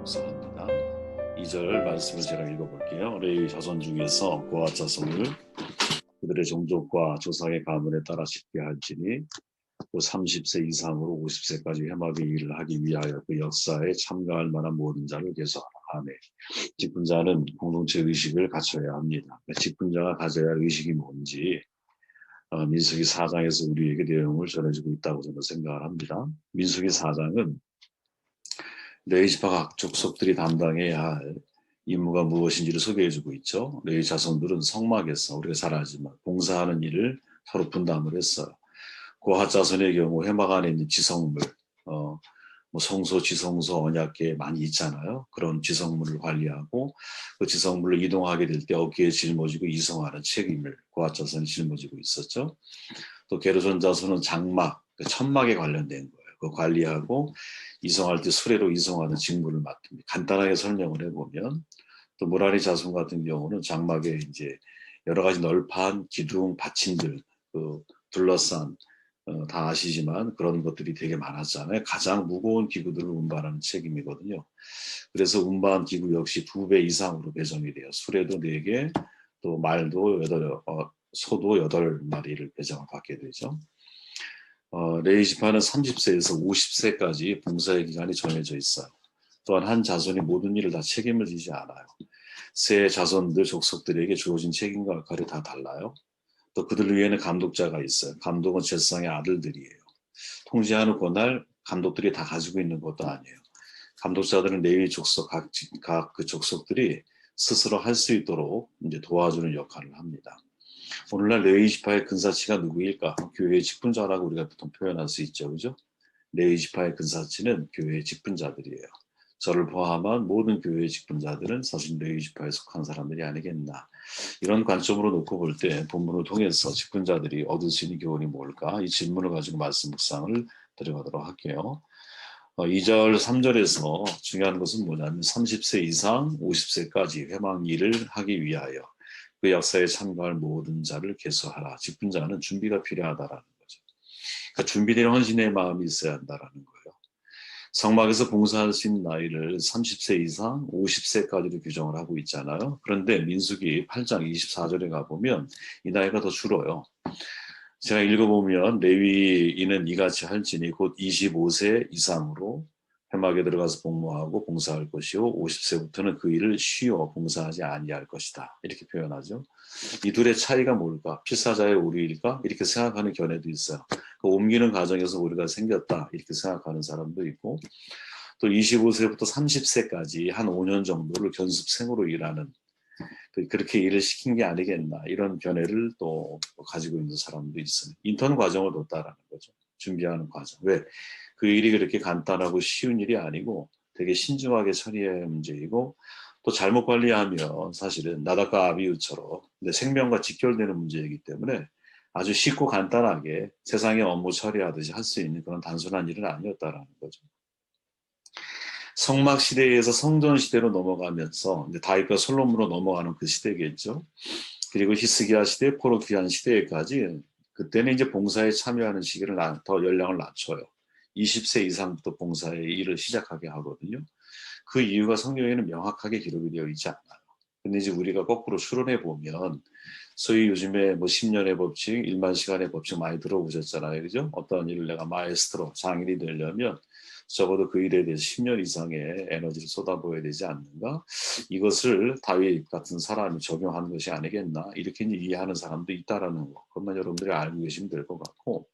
묵상합니다. 2절 말씀을 제가 읽어볼게요. 레위 자손 중에서 고핫 자손을 그들의 종족과 조상의 가문에 따라 집게 할지니 또 30세 이상으로 50세까지 회막의 일을 하기 위하여 그 역사에 참가할 만한 모든 자를 계수하라. 아멘. 직분자는 공동체 의식을 갖춰야 합니다. 직분자가 가져야 할 의식이 뭔지 민수기 4장에서 우리에게 내용을 전해주고 있다고 저는 생각을 합니다. 민수기 4장은 레위 지파 각 족속들이 담당해야 할 임무가 무엇인지를 소개해주고 있죠. 레위 자손들은 성막에서 우리가 잘 알지만 봉사하는 일을 서로 분담을 했어요. 고핫 자손의 경우 회막 안에 있는 지성물, 뭐 성소, 지성소, 언약궤 많이 있잖아요. 그런 지성물을 관리하고 그 지성물을 이동하게 될 때 어깨에 짊어지고 이송하는 책임을 고핫 자손이 짊어지고 있었죠. 또 게르손 자손은 장막, 그 천막에 관련된 거예요. 그 관리하고 이송할 때 수레로 이송하는 직무를 맡습니다. 간단하게 설명을 해보면 또 무라리 자손 같은 경우는 장막에 이제 여러 가지 널판, 기둥, 받침들 그 둘러싼 다 아시지만 그런 것들이 되게 많았잖아요. 가장 무거운 기구들을 운반하는 책임이거든요. 그래서 운반 기구 역시 2배 이상으로 배정이 돼요. 수레도 4개, 또 말도 8, 소도 8마리를 배정을 받게 되죠. 레위 지파는 30세에서 50세까지 봉사의 기간이 정해져 있어요. 또한 한 자손이 모든 일을 다 책임을 지지 않아요. 세 자손들 족속들에게 주어진 책임과 역할이 다 달라요. 또 그들 위에는 감독자가 있어요. 감독은 제사장의 아들들이에요. 통제하는 권할 감독들이 다 가지고 있는 것도 아니에요. 감독자들은 레위 족속 각 그 족속들이 스스로 할 수 있도록 이제 도와주는 역할을 합니다. 오늘날 레위 지파의 근사치가 누구일까? 교회의 직분자라고 우리가 보통 표현할 수 있죠, 그죠? 레위 지파의 근사치는 교회의 직분자들이에요. 저를 포함한 모든 교회의 직분자들은 사실 레위 지파에 속한 사람들이 아니겠나. 이런 관점으로 놓고 볼 때 본문을 통해서 직분자들이 얻을 수 있는 교훈이 뭘까? 이 질문을 가지고 말씀 묵상을 들어가도록 할게요. 2절, 3절에서 중요한 것은 뭐냐면 30세 이상 50세까지 회막 일을 하기 위하여 그 역사에 참가할 모든 자를 계수하라. 직분자는 준비가 필요하다라는 거죠. 그러니까 준비된 헌신의 마음이 있어야 한다라는 거예요. 성막에서 봉사할 수 있는 나이를 30세 이상 50세까지로 규정을 하고 있잖아요. 그런데 민수기 8장 24절에 가보면 이 나이가 더 줄어요. 제가 읽어보면 레위인은 이같이 할지니 곧 25세 이상으로 회막에 들어가서 복무하고 봉사할 것이요 50세부터는 그 일을 쉬어 봉사하지 아니할 것이다. 이렇게 표현하죠. 이 둘의 차이가 뭘까? 필사자의 오류일까? 이렇게 생각하는 견해도 있어요. 그 옮기는 과정에서 오류가 생겼다. 이렇게 생각하는 사람도 있고 또 25세부터 30세까지 한 5년 정도를 견습생으로 일하는 그렇게 일을 시킨 게 아니겠나 이런 견해를 또 가지고 있는 사람도 있어요. 인턴 과정을 뒀다라는 거죠. 준비하는 과정. 왜? 그 일이 그렇게 간단하고 쉬운 일이 아니고 되게 신중하게 처리해야 할 문제이고 또 잘못 관리하면 사실은 나닷과 아비우처럼 내 생명과 직결되는 문제이기 때문에 아주 쉽고 간단하게 세상의 업무 처리하듯이 할 수 있는 그런 단순한 일은 아니었다라는 거죠. 성막 시대에서 성전 시대로 넘어가면서 이제 다윗과 솔로몬으로 넘어가는 그 시대겠죠. 그리고 히스기야 시대, 포르키안 시대까지 그때는 이제 봉사에 참여하는 시기를 더 연령을 낮춰요. 20세 이상부터 봉사의 일을 시작하게 하거든요. 그 이유가 성경에는 명확하게 기록이 되어 있지 않아요. 근데 이제 우리가 거꾸로 추론해 보면 소위 요즘에 뭐 10년의 법칙, 1만 시간의 법칙 많이 들어보셨잖아요. 그죠? 어떤 일을 내가 마에스트로 장인이 되려면 적어도 그 일에 대해서 10년 이상의 에너지를 쏟아부어야 되지 않는가? 이것을 다윗 같은 사람이 적용하는 것이 아니겠나? 이렇게 이해하는 사람도 있다라는 거. 그것만 여러분들이 알고 계시면 될 것 같고.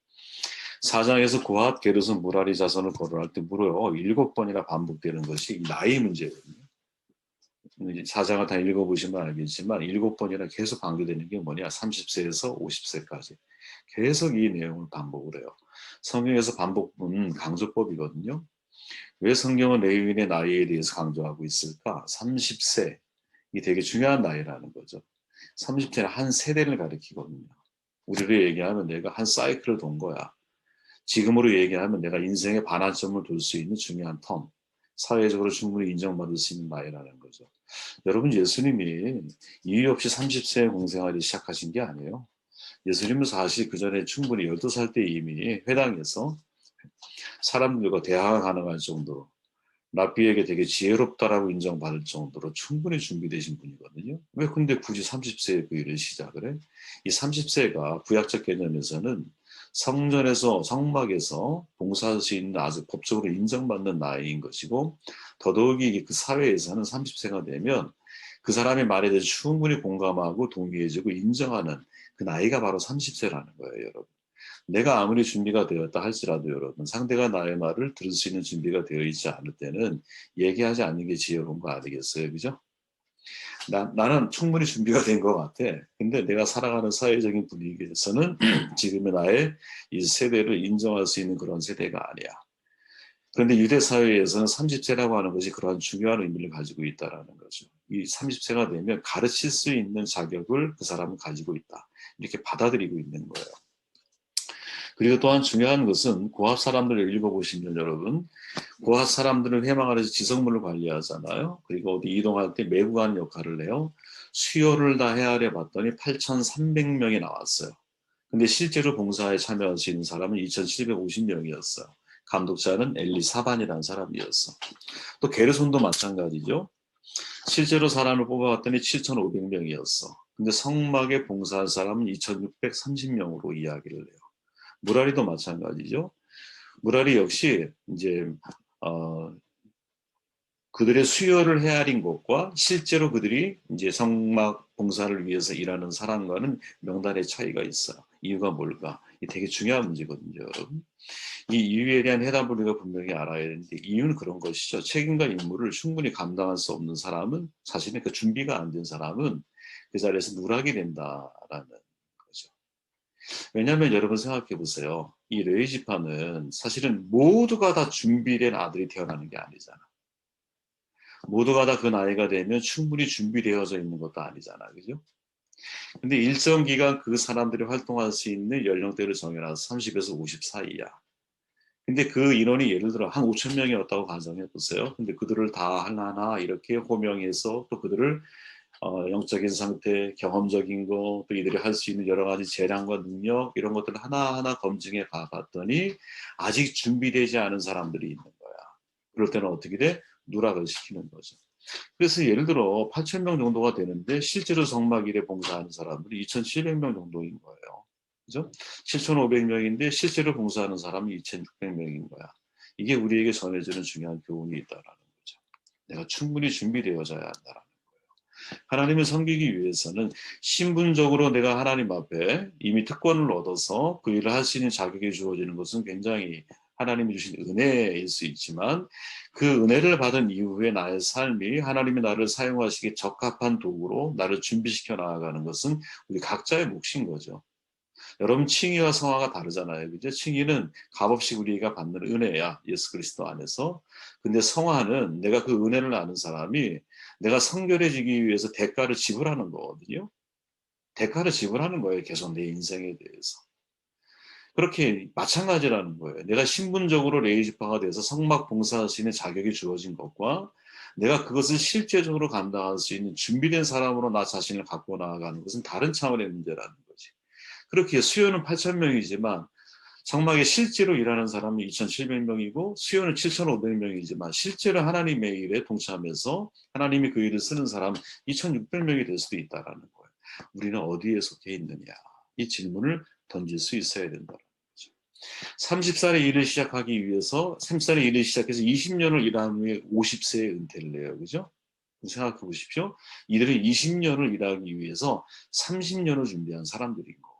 사장에서 고핫, 게르손, 무라리 자손을 거론할 때 무려 7번이나 반복되는 것이 나이 문제거든요. 사장을 다 읽어보시면 알겠지만 7번이나 계속 강조되는 게 뭐냐? 30세에서 50세까지. 계속 이 내용을 반복을 해요. 성경에서 반복은 강조법이거든요. 왜 성경은 레위인의 나이에 대해서 강조하고 있을까? 30세. 이 되게 중요한 나이라는 거죠. 30세는 한 세대를 가리키거든요. 우리로 얘기하면 내가 한 사이클을 돈 거야. 지금으로 얘기하면 내가 인생의 반환점을 돌 수 있는 중요한 텀. 사회적으로 충분히 인정받을 수 있는 나이라는 거죠. 여러분 예수님이 이유 없이 30세에 공생활을 시작하신 게 아니에요. 예수님은 사실 그 전에 충분히 12살 때 이미 회당에서 사람들과 대화가 가능할 정도로 랍비에게 되게 지혜롭다라고 인정받을 정도로 충분히 준비되신 분이거든요. 왜 근데 굳이 30세에 그 일을 시작을 해? 이 30세가 구약적 개념에서는 성전에서 성막에서 봉사할 수 있는 아주 법적으로 인정받는 나이인 것이고, 더더욱이 그 사회에서는 30세가 되면 그 사람의 말에 대해서 충분히 공감하고 동의해주고 인정하는 그 나이가 바로 30세라는 거예요, 여러분. 내가 아무리 준비가 되었다 할지라도 여러분, 상대가 나의 말을 들을 수 있는 준비가 되어 있지 않을 때는 얘기하지 않는 게 지혜로운 거 아니겠어요, 그죠? 나는 충분히 준비가 된 것 같아. 근데 내가 살아가는 사회적인 분위기에서는 지금의 나의 이 세대를 인정할 수 있는 그런 세대가 아니야. 그런데 유대 사회에서는 30세라고 하는 것이 그러한 중요한 의미를 가지고 있다라는 거죠. 이 30세가 되면 가르칠 수 있는 자격을 그 사람은 가지고 있다. 이렇게 받아들이고 있는 거예요. 그리고 또한 중요한 것은 고압 사람들을 읽어보시면 여러분, 고압 사람들은 회망 아래서 지성물을 관리하잖아요. 그리고 어디 이동할 때 매국하는 역할을 해요. 수요를 다 헤아려 봤더니 8,300명이 나왔어요. 근데 실제로 봉사에 참여할 수 있는 사람은 2,750명이었어요. 감독자는 엘리 사반이라는 사람이었어. 또 게르손도 마찬가지죠. 실제로 사람을 뽑아봤더니 7,500명이었어. 근데 성막에 봉사한 사람은 2,630명으로 이야기를 해요. 무라리도 마찬가지죠. 무라리 역시 이제 그들의 수요를 헤아린 것과 실제로 그들이 이제 성막 봉사를 위해서 일하는 사람과는 명단의 차이가 있어요. 이유가 뭘까? 이 되게 중요한 문제거든요, 여러분. 이 이유에 대한 해답을 우리가 분명히 알아야 되는데, 이유는 그런 것이죠. 책임과 임무를 충분히 감당할 수 없는 사람은, 자신의 그 준비가 안 된 사람은 그 자리에서 누락이 된다라는 거죠. 왜냐하면 여러분 생각해 보세요. 이 레위 지파는 사실은 모두가 다 준비된 아들이 태어나는 게 아니잖아. 모두가 다 그 나이가 되면 충분히 준비되어져 있는 것도 아니잖아, 그죠? 근데 일정 기간 그 사람들이 활동할 수 있는 연령대를 정해놔서 30에서 50 사이야. 근데 그 인원이 예를 들어 한 5천 명이었다고 가정해 보세요. 근데 그들을 다 하나하나 이렇게 호명해서 또 그들을 영적인 상태, 경험적인 거, 또 이들이 할 수 있는 여러 가지 재량과 능력 이런 것들을 하나하나 검증해 가봤더니 아직 준비되지 않은 사람들이 있는 거야. 그럴 때는 어떻게 돼? 누락을 시키는 거죠. 그래서 예를 들어 8천 명 정도가 되는데 실제로 성막 일에 봉사하는 사람들이 2,700명 정도인 거예요. 그죠? 7,500명인데 실제로 봉사하는 사람이 2,600명인 거야. 이게 우리에게 전해주는 중요한 교훈이 있다라는 거죠. 내가 충분히 준비되어져야 한다라는 거예요. 하나님을 섬기기 위해서는 신분적으로 내가 하나님 앞에 이미 특권을 얻어서 그 일을 할 수 있는 자격이 주어지는 것은 굉장히 하나님이 주신 은혜일 수 있지만, 그 은혜를 받은 이후에 나의 삶이 하나님이 나를 사용하시기에 적합한 도구로 나를 준비시켜 나아가는 것은 우리 각자의 몫인 거죠. 여러분, 칭의와 성화가 다르잖아요. 그죠? 칭의는 값없이 우리가 받는 은혜야. 예수 그리스도 안에서. 근데 성화는 내가 그 은혜를 아는 사람이 내가 성결해지기 위해서 대가를 지불하는 거거든요. 대가를 지불하는 거예요. 계속 내 인생에 대해서. 그렇게 마찬가지라는 거예요. 내가 신분적으로 레이지파가 돼서 성막 봉사할 수 있는 자격이 주어진 것과 내가 그것을 실제적으로 감당할 수 있는 준비된 사람으로 나 자신을 갖고 나아가는 것은 다른 차원의 문제라는 거지. 그렇게 수요는 8천 명이지만 성막에 실제로 일하는 사람은 2,700명이고 수요는 7,500명이지만 실제로 하나님의 일에 동참해서 하나님이 그 일을 쓰는 사람 2,600명이 될 수도 있다라는 거예요. 우리는 어디에 속해 있느냐? 이 질문을 던질 수 있어야 된다는 거죠. 30살에 일을 시작하기 위해서 30살에 일을 시작해서 20년을 일한 후에 50세에 은퇴를 해요. 그죠? 생각해 보십시오. 이들은 20년을 일하기 위해서 30년을 준비한 사람들인 거예요.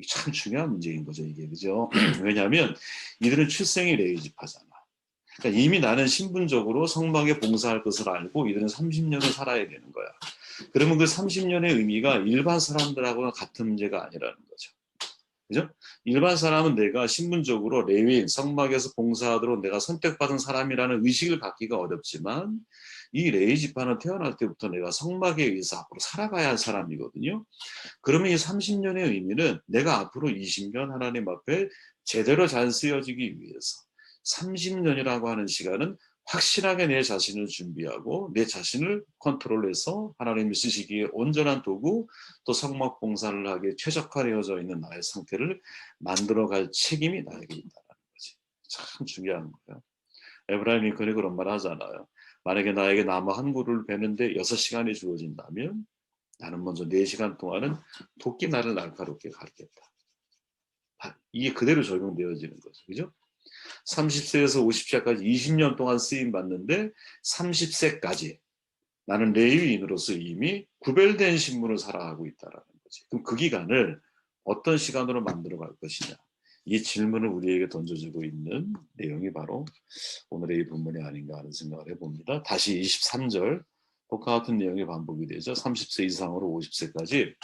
참 중요한 문제인 거죠, 이게. 그죠? 왜냐하면 이들은 출생이 레이지파잖아. 그러니까 이미 나는 신분적으로 성막에 봉사할 것을 알고 이들은 30년을 살아야 되는 거야. 그러면 그 30년의 의미가 일반 사람들하고는 같은 문제가 아니라는 거죠. 그죠? 일반 사람은 내가 신분적으로 레위인, 성막에서 봉사하도록 내가 선택받은 사람이라는 의식을 갖기가 어렵지만, 이 레위 지파는 태어날 때부터 내가 성막에 의해서 앞으로 살아가야 할 사람이거든요. 그러면 이 30년의 의미는 내가 앞으로 20년 하나님 앞에 제대로 잘 쓰여지기 위해서 30년이라고 하는 시간은 확실하게 내 자신을 준비하고 내 자신을 컨트롤해서 하나님이 쓰시기에 온전한 도구, 또 성막 봉사를 하기에 최적화되어져 있는 나의 상태를 만들어갈 책임이 나에게 있다는 거지. 참 중요한 거예요. 에브라임 링컨이 그런 말 하잖아요. 만약에 나에게 나무 한 그루를 베는데 6시간이 주어진다면 나는 먼저 4시간 동안은 토끼 나를 날카롭게 가르겠다. 이게 그대로 적용되어지는 거죠. 그죠? 30세에서 50세까지 20년 동안 쓰임 받는데 30세까지 나는 레위인으로서 이미 구별된 신분을 살아가고 있다라는 거지. 그럼 그 기간을 어떤 시간으로 만들어 갈 것이냐. 이 질문을 우리에게 던져주고 있는 내용이 바로 오늘의 이 본문이 아닌가 하는 생각을 해봅니다. 다시 23절 똑같은 내용이 반복이 되죠. 30세 이상으로 50세까지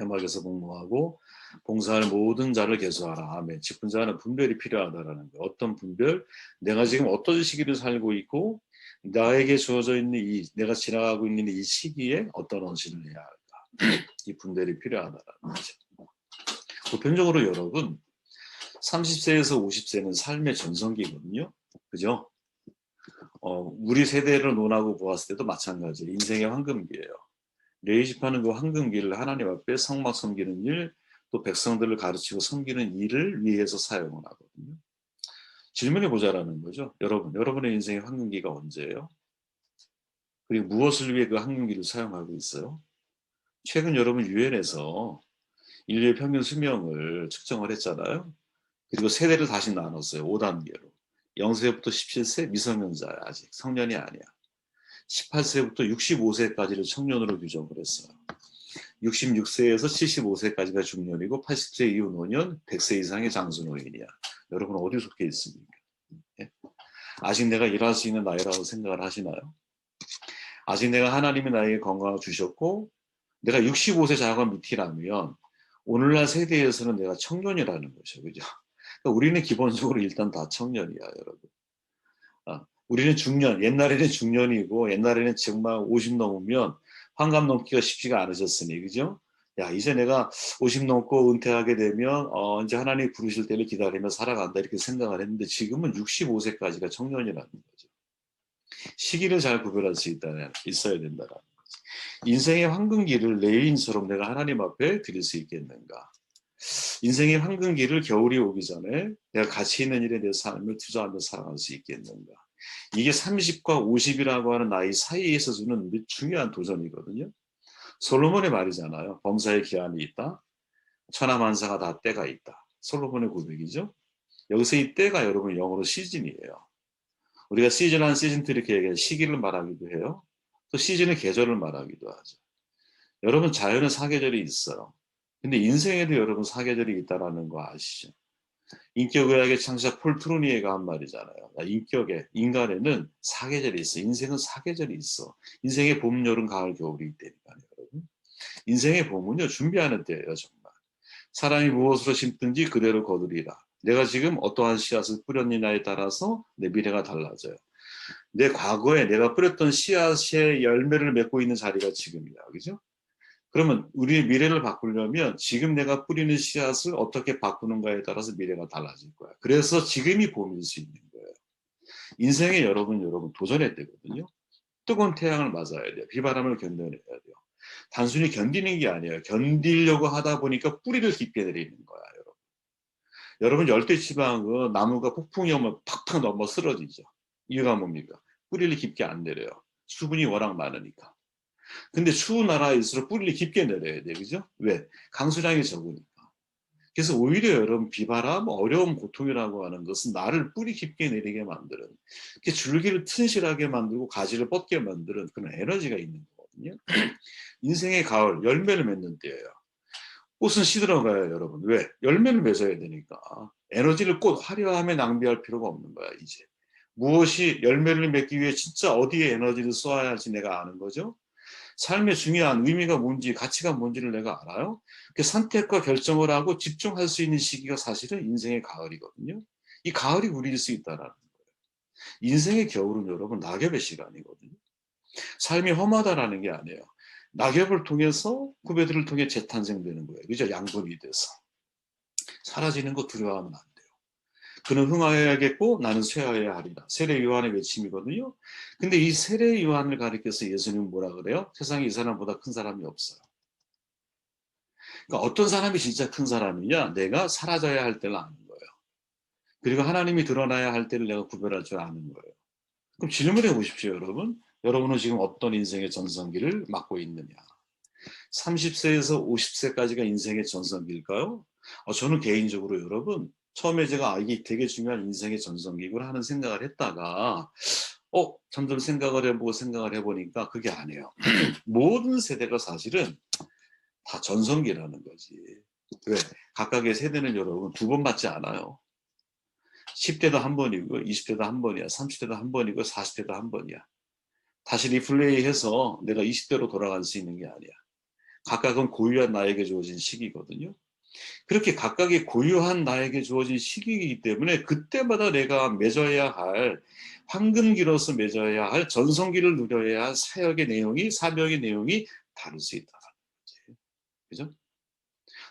회막에서 복무하고 봉사할 모든 자를 계수하라. 아멘. 직분자는 분별이 필요하다라는 거예요. 어떤 분별? 내가 지금 어떤 시기를 살고 있고 나에게 주어져 있는 내가 지나가고 있는 이 시기에 어떤 헌신을 해야 할까? 이 분별이 필요하다라는 거죠. 보편적으로 여러분 30세에서 50세는 삶의 전성기거든요. 그죠? 우리 세대를 논하고 보았을 때도 마찬가지예요. 인생의 황금기예요. 레위집하는 그 황금기를 하나님 앞에 성막 섬기는 일, 또 백성들을 가르치고 섬기는 일을 위해서 사용을 하거든요. 질문해 보자라는 거죠. 여러분의 인생의 황금기가 언제예요? 그리고 무엇을 위해 그 황금기를 사용하고 있어요? 최근 여러분 유엔에서 인류의 평균 수명을 측정을 했잖아요. 그리고 세대를 다시 나눴어요. 5단계로. 0세부터 17세 미성년자야. 아직 성년이 아니야. 18세부터 65세까지를 청년으로 규정을 했어요. 66세에서 75세까지가 중년이고 80세 이후 노년, 100세 이상의 장수노인이야. 여러분 어디 속해 있습니까? 예? 아직 내가 일할 수 있는 나이라고 생각을 하시나요? 아직 내가 하나님이 나에게 건강을 주셨고 내가 65세 자가 밑이라면 오늘날 세대에서는 내가 청년이라는 거죠. 그죠? 그러니까 우리는 기본적으로 일단 다 청년이야, 여러분. 우리는 중년, 옛날에는 중년이고 옛날에는 정말 50 넘으면 환갑 넘기가 쉽지가 않으셨으니, 그죠? 야, 이제 내가 50 넘고 은퇴하게 되면 이제 하나님이 부르실 때를 기다리며 살아간다 이렇게 생각을 했는데 지금은 65세까지가 청년이라는 거죠. 시기를 잘 구별할 수 있어야 된다는 거죠. 인생의 황금기를 레위인처럼 내가 하나님 앞에 드릴 수 있겠는가? 인생의 황금기를 겨울이 오기 전에 내가 가치 있는 일에 내 삶을 투자하며 살아갈 수 있겠는가? 이게 30과 50이라고 하는 나이 사이에서 주는 중요한 도전이거든요. 솔로몬의 말이잖아요. 범사에 기한이 있다. 천하만사가 다 때가 있다. 솔로몬의 고백이죠. 여기서 이 때가 여러분 영어로 시즌이에요. 우리가 시즌 1, 시즌 2 이렇게 얘기해 시기를 말하기도 해요. 또 시즌의 계절을 말하기도 하죠. 여러분 자연은 사계절이 있어요. 근데 인생에도 여러분 사계절이 있다라는 거 아시죠? 인격의학의 창시자 폴 트루니에가 한 말이잖아요. 인간에는 사계절이 있어. 인생은 사계절이 있어. 인생의 봄, 여름, 가을, 겨울이 있다니까요, 여러분. 인생의 봄은요, 준비하는 때예요, 정말. 사람이 무엇으로 심든지 그대로 거두리라. 내가 지금 어떠한 씨앗을 뿌렸느냐에 따라서 내 미래가 달라져요. 내 과거에 내가 뿌렸던 씨앗의 열매를 맺고 있는 자리가 지금이야, 그죠? 그러면 우리의 미래를 바꾸려면 지금 내가 뿌리는 씨앗을 어떻게 바꾸는가에 따라서 미래가 달라질 거야. 그래서 지금이 봄일 수 있는 거예요. 인생에 여러분 도전해야 되거든요. 뜨거운 태양을 맞아야 돼요. 비바람을 견뎌내야 돼요. 단순히 견디는 게 아니에요. 견디려고 하다 보니까 뿌리를 깊게 내리는 거야, 여러분. 여러분 열대지방은 나무가 폭풍이 오면 팍팍 넘어 쓰러지죠. 이유가 뭡니까? 뿌리를 깊게 안 내려요. 수분이 워낙 많으니까. 근데 추운 나라일수록 뿌리를 깊게 내려야 돼, 그죠? 왜? 강수량이 적으니까. 그래서 오히려 여러분 비바람, 어려움, 고통이라고 하는 것은 나를 뿌리 깊게 내리게 만드는, 줄기를 튼실하게 만들고 가지를 뻗게 만드는 그런 에너지가 있는 거거든요. 인생의 가을, 열매를 맺는 때예요. 꽃은 시들어가요, 여러분. 왜? 열매를 맺어야 되니까. 에너지를 꼭 화려함에 낭비할 필요가 없는 거야, 이제. 무엇이 열매를 맺기 위해 진짜 어디에 에너지를 쏘아야 할지 내가 아는 거죠. 삶의 중요한 의미가 뭔지 가치가 뭔지를 내가 알아요. 그 선택과 결정을 하고 집중할 수 있는 시기가 사실은 인생의 가을이거든요. 이 가을이 우리일 수 있다라는 거예요. 인생의 겨울은 여러분 낙엽의 시간이거든요. 삶이 험하다라는 게 아니에요. 낙엽을 통해서 후배들을 통해 재탄생되는 거예요. 그죠? 양분이 돼서 사라지는 거 두려워하면 안 돼요. 그는 흥하여야겠고 나는 쇠하여야 하리라. 세례 요한의 외침이거든요. 근데 이 세례 요한을 가리켜서 예수님은 뭐라 그래요? 세상에 이 사람보다 큰 사람이 없어요. 그러니까 어떤 사람이 진짜 큰 사람이냐? 내가 사라져야 할 때를 아는 거예요. 그리고 하나님이 드러나야 할 때를 내가 구별할 줄 아는 거예요. 그럼 질문해 보십시오, 여러분. 여러분은 지금 어떤 인생의 전성기를 맞고 있느냐? 30세에서 50세까지가 인생의 전성기일까요? 저는 개인적으로 여러분, 처음에 제가 이게 되게 중요한 인생의 전성기구나 하는 생각을 했다가, 점점 생각을 해보니까 그게 아니에요. 모든 세대가 사실은 다 전성기라는 거지. 왜? 각각의 세대는 여러분 두 번 받지 않아요. 10대도 한 번이고, 20대도 한 번이야, 30대도 한 번이고, 40대도 한 번이야. 다시 리플레이해서 내가 20대로 돌아갈 수 있는 게 아니야. 각각은 고유한 나에게 주어진 시기거든요. 그렇게 각각의 고유한 나에게 주어진 시기이기 때문에 그때마다 내가 맺어야 할, 황금기로서 맺어야 할, 전성기를 누려야 할 사역의 내용이, 사명의 내용이 다를 수 있다는 거지. 그죠?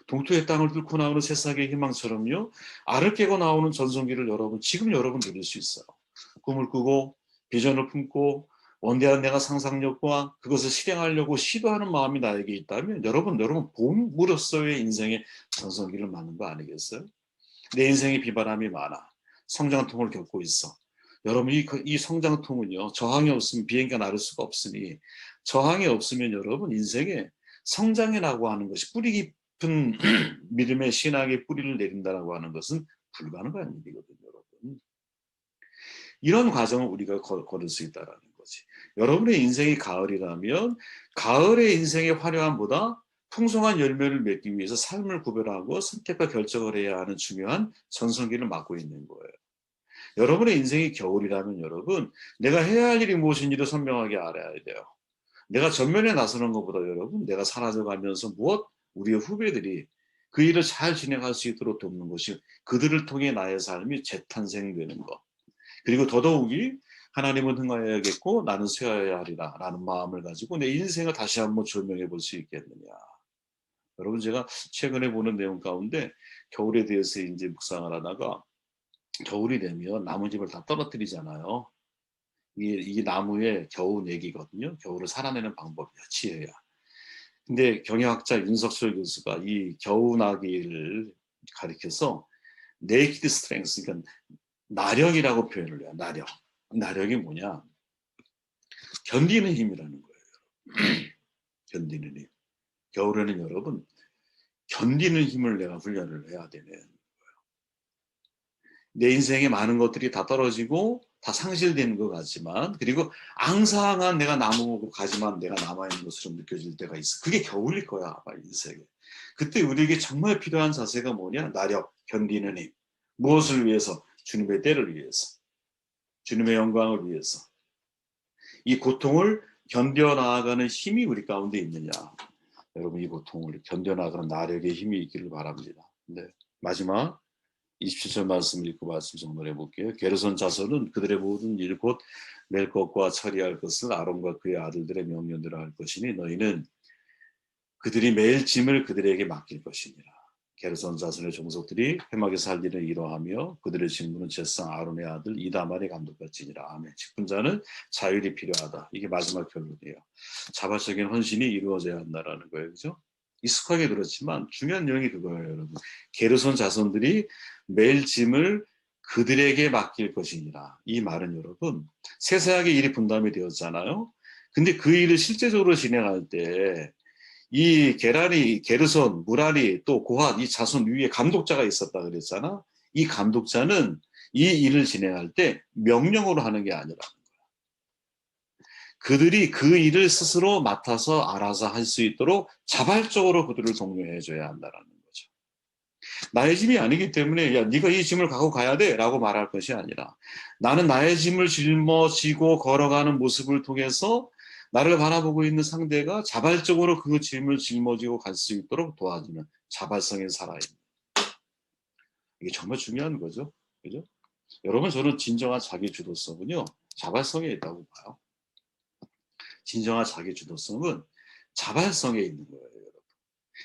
동토의 땅을 뚫고 나오는 새싹의 희망처럼요, 알을 깨고 나오는 전성기를 지금 여러분 누릴 수 있어요. 꿈을 꾸고 비전을 품고 원대한 내가 상상력과 그것을 실행하려고 시도하는 마음이 나에게 있다면 여러분 봄으로서의 인생의 전성기를 맞는 거 아니겠어요? 내 인생에 비바람이 많아. 성장통을 겪고 있어. 여러분 이 성장통은요, 저항이 없으면 비행기가 날을 수가 없으니, 저항이 없으면 여러분 인생에 성장이라고 하는 것이, 뿌리 깊은 믿음의 신학의 뿌리를 내린다라고 하는 것은 불가능한 일이거든요, 여러분. 이런 과정을 우리가 걸을 수 있다라는 거지. 여러분의 인생이 가을이라면 가을의 인생의 화려함보다 풍성한 열매를 맺기 위해서 삶을 구별하고 선택과 결정을 해야 하는 중요한 전성기를 맞고 있는 거예요. 여러분의 인생이 겨울이라면 여러분, 내가 해야 할 일이 무엇인지를 선명하게 알아야 돼요. 내가 전면에 나서는 것보다 여러분, 내가 사라져가면서 우리의 후배들이 그 일을 잘 진행할 수 있도록 돕는 것이, 그들을 통해 나의 삶이 재탄생되는 것. 그리고 더더욱이 하나님은 흥하여야겠고 나는 쇠하여야 하리라 라는 마음을 가지고 내 인생을 다시 한번 조명해 볼 수 있겠느냐. 여러분, 제가 최근에 보는 내용 가운데 겨울에 대해서 이제 묵상을 하다가, 겨울이 되면 나무집을 다 떨어뜨리잖아요. 이게 나무의 겨우 내기거든요. 겨울을 살아내는 방법이야, 지혜야. 근데 경영학자 윤석철 교수가 이 겨우나기를 가리켜서 네이키드 스트렝스, 그러니까 나력이라고 표현을 해요. 나력이 뭐냐? 견디는 힘이라는 거예요. 견디는 힘. 겨울에는 여러분 견디는 힘을 내가 훈련을 해야 되는 거예요. 내 인생에 많은 것들이 다 떨어지고 다 상실되는 것 같지만, 그리고 앙상한 내가 나무고 가지만 내가 남아있는 것으로 느껴질 때가 있어. 그게 겨울일 거야, 아마 인생에. 그때 우리에게 정말 필요한 자세가 뭐냐? 나력, 견디는 힘. 무엇을 위해서? 주님의 때를 위해서, 주님의 영광을 위해서. 이 고통을 견뎌 나아가는 힘이 우리 가운데 있느냐? 여러분, 이 고통을 견뎌 나아가는 나력의 힘이 있기를 바랍니다. 네. 마지막 27절 말씀 읽고 말씀 정리해 볼게요. 게르손 자손은 그들의 모든 일 곧 낼 것과 처리할 것을 아론과 그의 아들들의 명령대로 할 것이니 너희는 그들이 매일 짐을 그들에게 맡길 것이니라. 게르손 자손의 종속들이 회막에 살 일을 이뤄하며 그들의 직무는 제사 아론의 아들 이다말의 감독할지니라. 아멘. 직분자는 자율이 필요하다. 이게 마지막 결론이에요. 자발적인 헌신이 이루어져야 한다라는 거예요. 그죠? 익숙하게 들었지만 중요한 내용이 그거예요, 여러분. 게르손 자손들이 매일 짐을 그들에게 맡길 것이니라. 이 말은 여러분, 세세하게 일이 분담이 되었잖아요. 근데 그 일을 실제적으로 진행할 때 이 게르손, 무라리, 또 고핫, 이 자손 위에 감독자가 있었다 그랬잖아. 이 감독자는 이 일을 진행할 때 명령으로 하는 게 아니라 그들이 그 일을 스스로 맡아서 알아서 할 수 있도록 자발적으로 그들을 독려해 줘야 한다는 거죠. 나의 짐이 아니기 때문에 야, 네가 이 짐을 갖고 가야 돼 라고 말할 것이 아니라, 나는 나의 짐을 짊어지고 걸어가는 모습을 통해서 나를 바라보고 있는 상대가 자발적으로 그 짐을 짊어지고 갈 수 있도록 도와주는 자발성의 살아있는, 이게 정말 중요한 거죠. 그죠? 여러분, 저는 진정한 자기 주도성은요, 자발성에 있다고 봐요. 진정한 자기 주도성은 자발성에 있는 거예요, 여러분.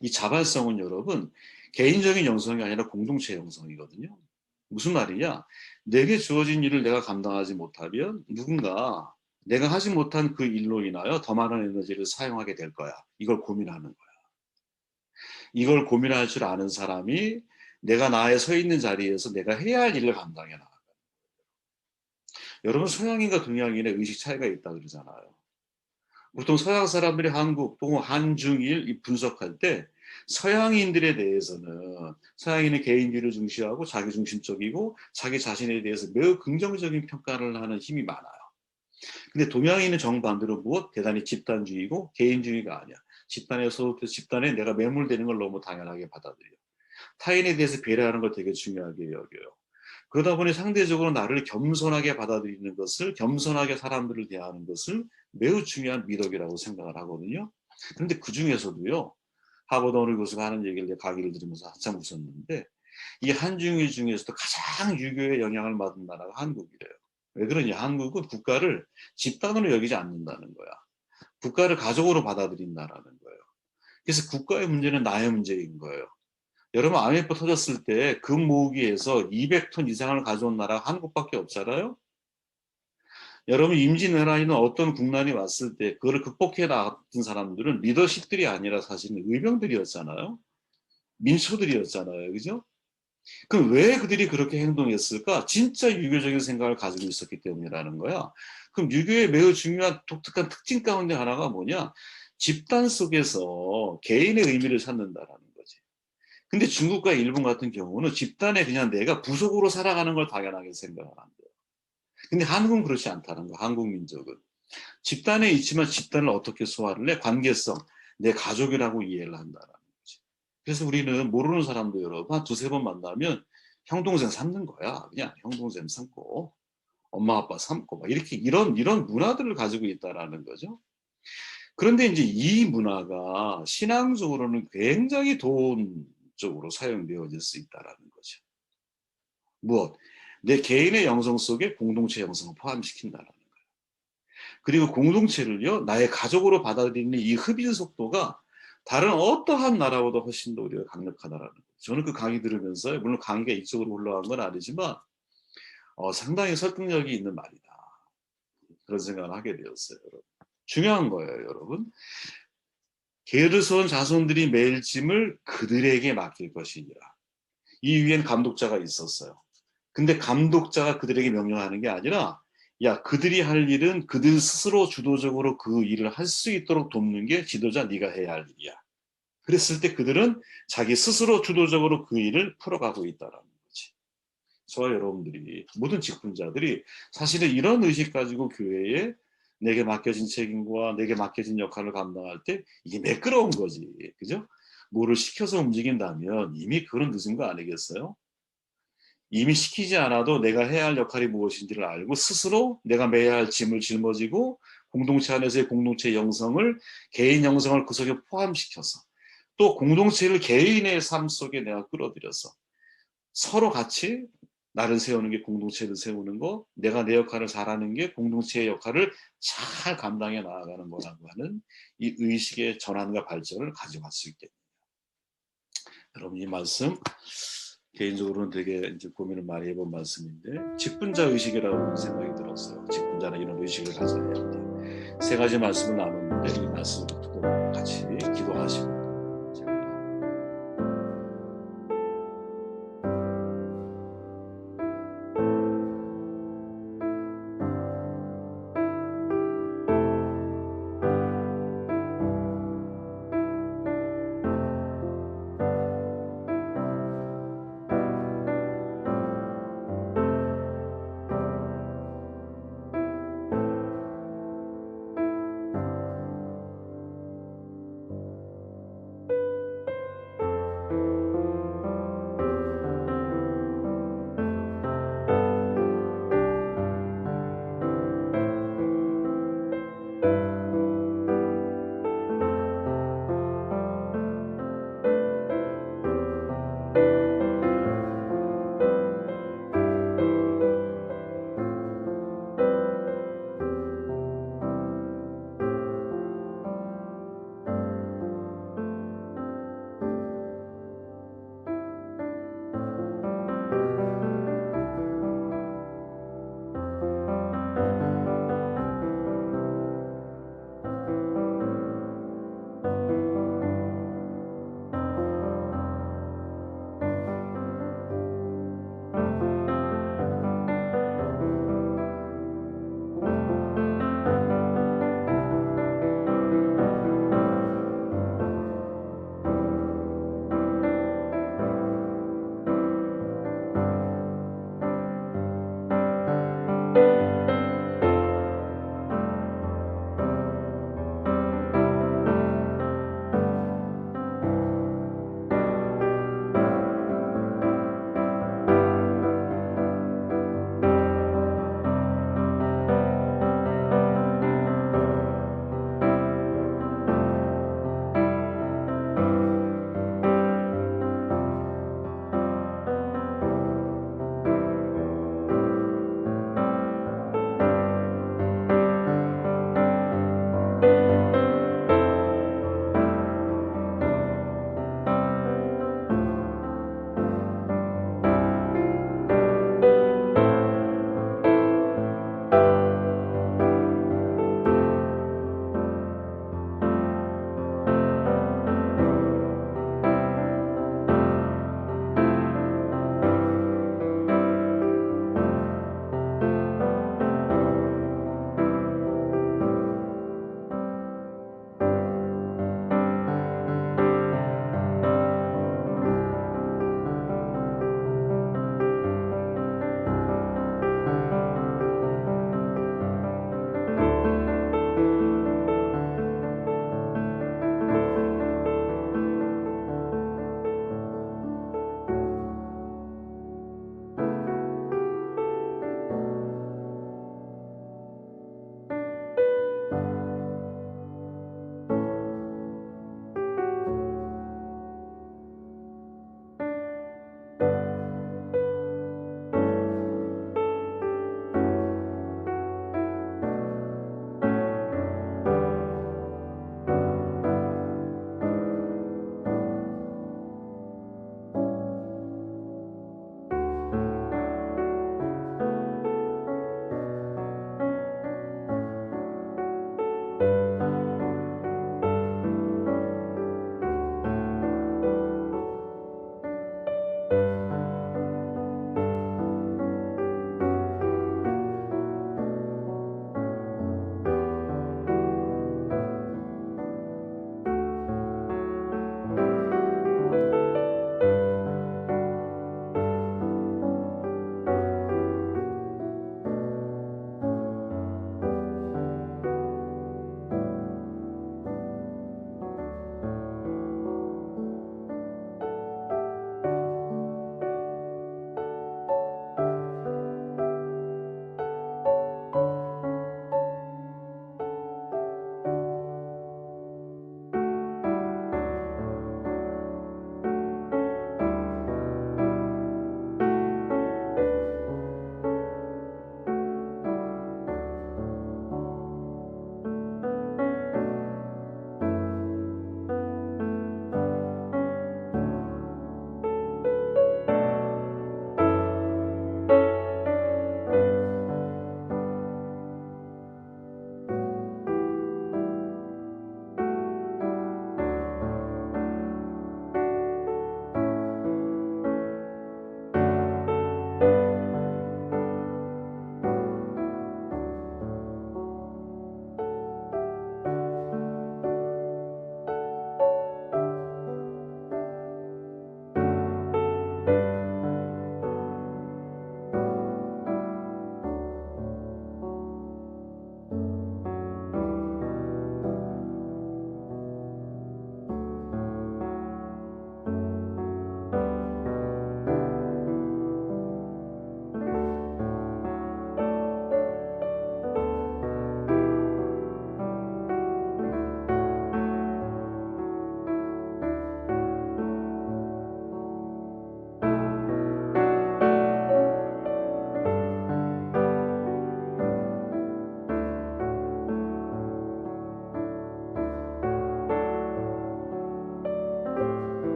이 자발성은 여러분 개인적인 영성이 아니라 공동체 영성이거든요. 무슨 말이냐? 내게 주어진 일을 내가 감당하지 못하면 누군가 내가 하지 못한 그 일로 인하여 더 많은 에너지를 사용하게 될 거야. 이걸 고민하는 거야. 이걸 고민할 줄 아는 사람이 내가 나에 서 있는 자리에서 내가 해야 할 일을 감당해 나가. 여러분 서양인과 동양인의 의식 차이가 있다 그러잖아요. 보통 서양 사람들이 한국 또는 한중일 분석할 때 서양인들에 대해서는 서양인은 개인주의를 중시하고 자기중심적이고 자기 자신에 대해서 매우 긍정적인 평가를 하는 힘이 많아요. 근데 동양인은 정반대로 무엇? 대단히 집단주의고 개인주의가 아니야. 집단에서 집단에 내가 매몰되는 걸 너무 당연하게 받아들여. 타인에 대해서 배려하는 걸 되게 중요하게 여겨요. 그러다 보니 상대적으로 나를 겸손하게 받아들이는 것을, 겸손하게 사람들을 대하는 것을 매우 중요한 미덕이라고 생각을 하거든요. 그런데 그 중에서도요, 하버드 어느 교수가 하는 얘기를 내가 강의를 들으면서 한참 웃었는데, 이 한중일 중에서도 가장 유교의 영향을 받은 나라가 한국이래요. 왜 그러냐? 한국은 국가를 집단으로 여기지 않는다는 거야. 국가를 가족으로 받아들인다라는 거예요. 그래서 국가의 문제는 나의 문제인 거예요. 여러분 IMF 터졌을 때 금 모으기에서 200톤 이상을 가져온 나라가 한국밖에 없잖아요. 여러분 임진왜란이나 어떤 국난이 왔을 때 그거를 극복해 나갔던 사람들은 리더십들이 아니라 사실은 의병들이었잖아요. 민초들이었잖아요. 그죠? 그럼 왜 그들이 그렇게 행동했을까? 진짜 유교적인 생각을 가지고 있었기 때문이라는 거야. 그럼 유교의 매우 중요한 독특한 특징 가운데 하나가 뭐냐? 집단 속에서 개인의 의미를 찾는다라는 거지. 근데 중국과 일본 같은 경우는 집단에 그냥 내가 부속으로 살아가는 걸 당연하게 생각을 한대요. 근데 한국은 그렇지 않다는 거, 한국 민족은. 집단에 있지만 집단을 어떻게 소화를 해? 관계성, 내 가족이라고 이해를 한다는 거지. 그래서 우리는 모르는 사람도 여러분 한 두세 번 만나면 형 동생 삼는 거야. 그냥 형 동생 삼고 엄마 아빠 삼고 막 이렇게 이런 문화들을 가지고 있다라는 거죠. 그런데 이제 이 문화가 신앙적으로는 굉장히 돈적으로 사용되어질 수 있다라는 거죠. 무엇? 내 개인의 영성 속에 공동체 영성을 포함시킨다라는 거예요. 그리고 공동체를요, 나의 가족으로 받아들이는 이 흡인 속도가 다른 어떠한 나라보다 훨씬 더 우리가 강력하다라는 거예요. 저는 그 강의 들으면서, 물론 강의가 이쪽으로 올라간 건 아니지만, 상당히 설득력이 있는 말이다. 그런 생각을 하게 되었어요, 여러분. 중요한 거예요, 여러분. 게르손 자손들이 매일 짐을 그들에게 맡길 것이니라. 이 위엔 감독자가 있었어요. 근데 감독자가 그들에게 명령하는 게 아니라 야 그들이 할 일은 그들 스스로 주도적으로 그 일을 할 수 있도록 돕는 게 지도자 네가 해야 할 일이야. 그랬을 때 그들은 자기 스스로 주도적으로 그 일을 풀어가고 있다라는 거지. 저와 여러분들이 모든 직분자들이 사실은 이런 의식 가지고 교회에 내게 맡겨진 책임과 내게 맡겨진 역할을 감당할 때 이게 매끄러운 거지. 그죠? 뭐를 시켜서 움직인다면 이미 그런 늦은 거 아니겠어요? 이미 시키지 않아도 내가 해야 할 역할이 무엇인지를 알고 스스로 내가 매야 할 짐을 짊어지고 공동체 안에서의 공동체 영성을 개인 영성을 그 속에 포함시켜서 또 공동체를 개인의 삶 속에 내가 끌어들여서 서로 같이 나를 세우는 게 공동체를 세우는 거, 내가 내 역할을 잘하는 게 공동체의 역할을 잘 감당해 나아가는 거라고 하는 이 의식의 전환과 발전을 가져갈 수 있겠네요. 여러분 이 말씀 개인적으로는 되게 이제 고민을 많이 해본 말씀인데 직분자 의식이라고 생각이 들었어요. 직분자는 이런 의식을 가져야 돼. 세 가지 말씀을 나눴는데 이 말씀을 듣고 같이 기도하시고